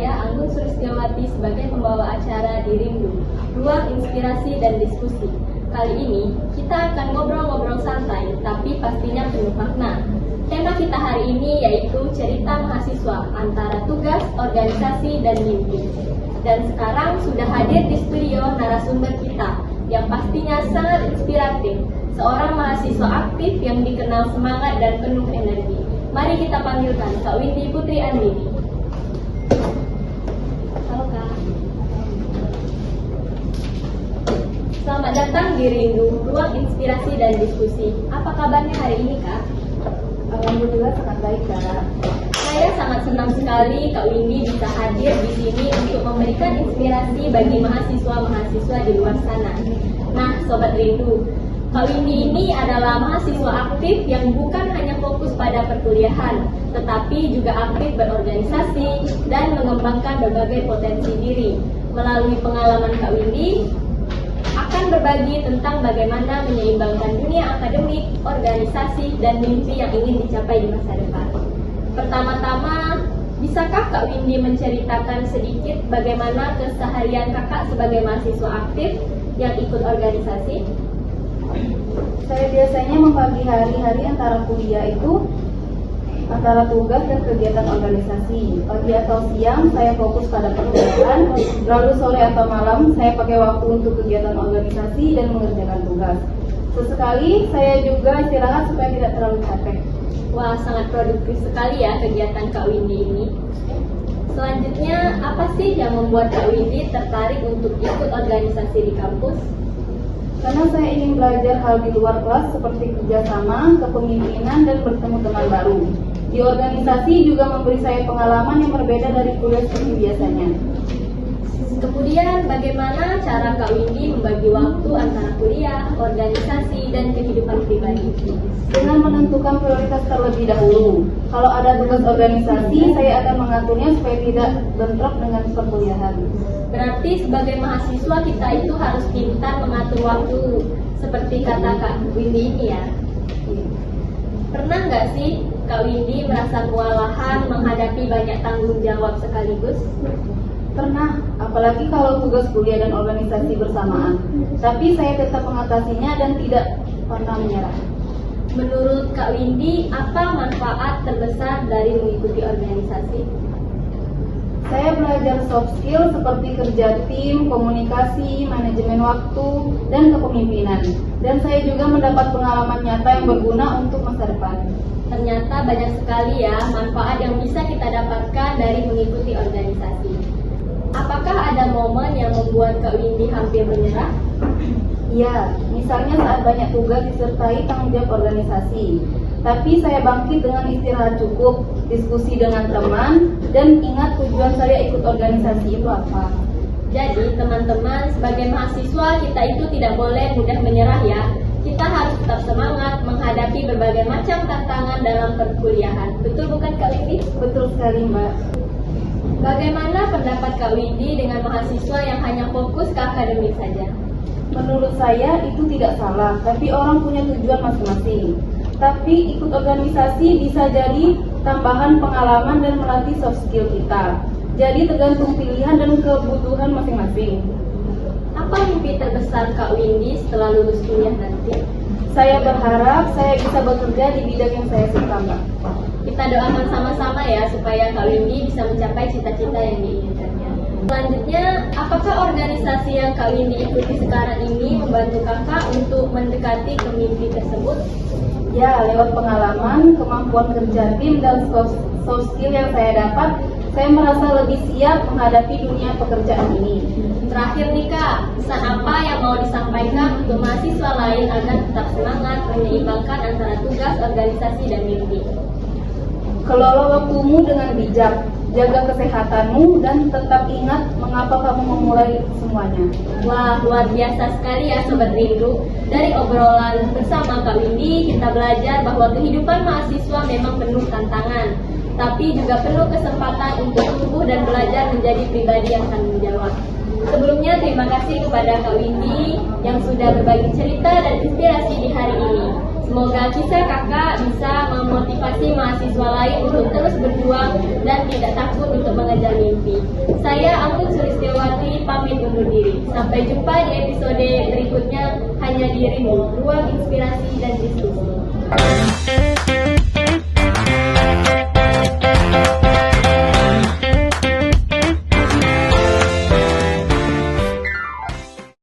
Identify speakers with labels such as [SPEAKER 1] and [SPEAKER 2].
[SPEAKER 1] saya, Anggun Sulistiawati, sebagai pembawa acara di Rindu, Ruang Inspirasi dan Diskusi. Kali ini, kita akan ngobrol-ngobrol santai, tapi pastinya penuh makna. Tema kita hari ini yaitu cerita mahasiswa antara tugas, organisasi, dan mimpi. Dan sekarang sudah hadir di studio narasumber kita, yang pastinya sangat inspiratif, seorang mahasiswa aktif yang dikenal semangat dan penuh energi. Mari kita panggilkan Kak Windy Putri Andini. Halo Kak. Selamat datang di Rindu, Ruang Inspirasi dan Diskusi. Apa kabarnya hari ini Kak?
[SPEAKER 2] Alhamdulillah sangat baik Kak.
[SPEAKER 1] Saya sangat senang sekali Kak Windy bisa hadir di sini untuk memberikan inspirasi bagi mahasiswa-mahasiswa di luar sana. Nah, Sobat Rindu, Kak Windy ini adalah mahasiswa aktif yang bukan hanya fokus pada perkuliahan, tetapi juga aktif berorganisasi dan mengembangkan berbagai potensi diri. Melalui pengalaman Kak Windy, akan berbagi tentang bagaimana menyeimbangkan dunia akademik, organisasi, dan mimpi yang ingin dicapai di masa depan. Pertama-tama, bisakah Kak Windy menceritakan sedikit bagaimana keseharian Kakak sebagai mahasiswa aktif yang ikut organisasi?
[SPEAKER 2] Saya biasanya membagi hari-hari antara kuliah itu antara tugas dan kegiatan organisasi. Pagi atau siang saya fokus pada pekerjaan, lalu sore atau malam saya pakai waktu untuk kegiatan organisasi dan mengerjakan tugas. Sesekali saya juga istirahat supaya tidak terlalu capek.
[SPEAKER 1] Wah, sangat produktif sekali ya kegiatan Kak Windy ini. Selanjutnya, apa sih yang membuat Kak Windy tertarik untuk ikut organisasi di kampus?
[SPEAKER 2] Karena saya ingin belajar hal di luar kelas seperti kerjasama, kepemimpinan, dan bertemu teman baru. Di organisasi juga memberi saya pengalaman yang berbeda dari kuliah seperti biasanya.
[SPEAKER 1] Kemudian, bagaimana cara Kak Windy membagi waktu antara kuliah, organisasi, dan kehidupan pribadi?
[SPEAKER 2] Dengan menentukan prioritas terlebih dahulu. Kalau ada tugas organisasi, saya akan mengaturnya supaya tidak bentrok dengan perkuliahan.
[SPEAKER 1] Berarti sebagai mahasiswa kita itu harus pintar mengatur waktu, seperti kata Kak Windy ini ya. Pernah nggak sih Kak Windy merasa kewalahan menghadapi banyak tanggung jawab sekaligus?
[SPEAKER 2] Pernah, apalagi kalau tugas kuliah dan organisasi bersamaan. Tapi saya tetap mengatasinya dan tidak pernah menyerah.
[SPEAKER 1] Menurut Kak Windy, apa manfaat terbesar dari mengikuti organisasi?
[SPEAKER 2] Saya belajar soft skill seperti kerja tim, komunikasi, manajemen waktu, dan kepemimpinan. Dan saya juga mendapat pengalaman nyata yang berguna untuk masa depan.
[SPEAKER 1] Ternyata banyak sekali ya manfaat yang bisa kita dapatkan dari mengikuti organisasi. Apakah ada momen yang membuat Kak Windy hampir menyerah?
[SPEAKER 2] Ya, misalnya saat banyak tugas disertai tanggung jawab organisasi. Tapi saya bangkit dengan istirahat cukup, diskusi dengan teman, dan ingat tujuan saya ikut organisasi itu apa.
[SPEAKER 1] Jadi teman-teman, sebagai mahasiswa kita itu tidak boleh mudah menyerah ya. Kita harus tetap semangat menghadapi berbagai macam tantangan dalam perkuliahan. Betul bukan Kak Windy?
[SPEAKER 2] Betul sekali Mbak.
[SPEAKER 1] Bagaimana pendapat Kak Windy dengan mahasiswa yang hanya fokus ke akademik saja?
[SPEAKER 2] Menurut saya itu tidak salah, tapi orang punya tujuan masing-masing. Tapi ikut organisasi bisa jadi tambahan pengalaman dan melatih soft skill kita. Jadi tergantung pilihan dan kebutuhan masing-masing.
[SPEAKER 1] Apa mimpi terbesar Kak Windy setelah lulus kuliah nanti?
[SPEAKER 2] Saya berharap saya bisa bekerja di bidang yang saya suka, Mbak.
[SPEAKER 1] Kita doakan sama-sama ya supaya Kak Windy bisa mencapai cita-cita yang diinginkannya. Selanjutnya, apakah organisasi yang Kak Windy ikuti sekarang ini membantu Kakak untuk mendekati ke mimpi tersebut?
[SPEAKER 2] Ya, lewat pengalaman, kemampuan kerja tim, dan soft skill yang saya dapat, saya merasa lebih siap menghadapi dunia pekerjaan ini.
[SPEAKER 1] Terakhir nih Kak, pesan apa yang mau disampaikan untuk mahasiswa lain agar tetap semangat menyeimbangkan antara tugas, organisasi, dan mimpi?
[SPEAKER 2] Kelola waktumu dengan bijak, jaga kesehatanmu, dan tetap ingat mengapa kamu memulai semuanya.
[SPEAKER 1] Wah, luar biasa sekali ya Sobat Rindu. Dari obrolan bersama Kak Windy, kita belajar bahwa kehidupan mahasiswa memang penuh tantangan, tapi juga penuh kesempatan untuk tumbuh dan belajar menjadi pribadi yang tanggung jawab. Sebelumnya, terima kasih kepada Kak Windy yang sudah berbagi cerita dan inspirasi di hari ini. Semoga kisah kakak bisa memotivasi mahasiswa lain untuk terus berjuang dan tidak takut untuk mengejar mimpi. Saya Anggun Sulistiawati pamit undur diri. Sampai jumpa di episode berikutnya hanya di Rindu, ruang inspirasi dan diskusi.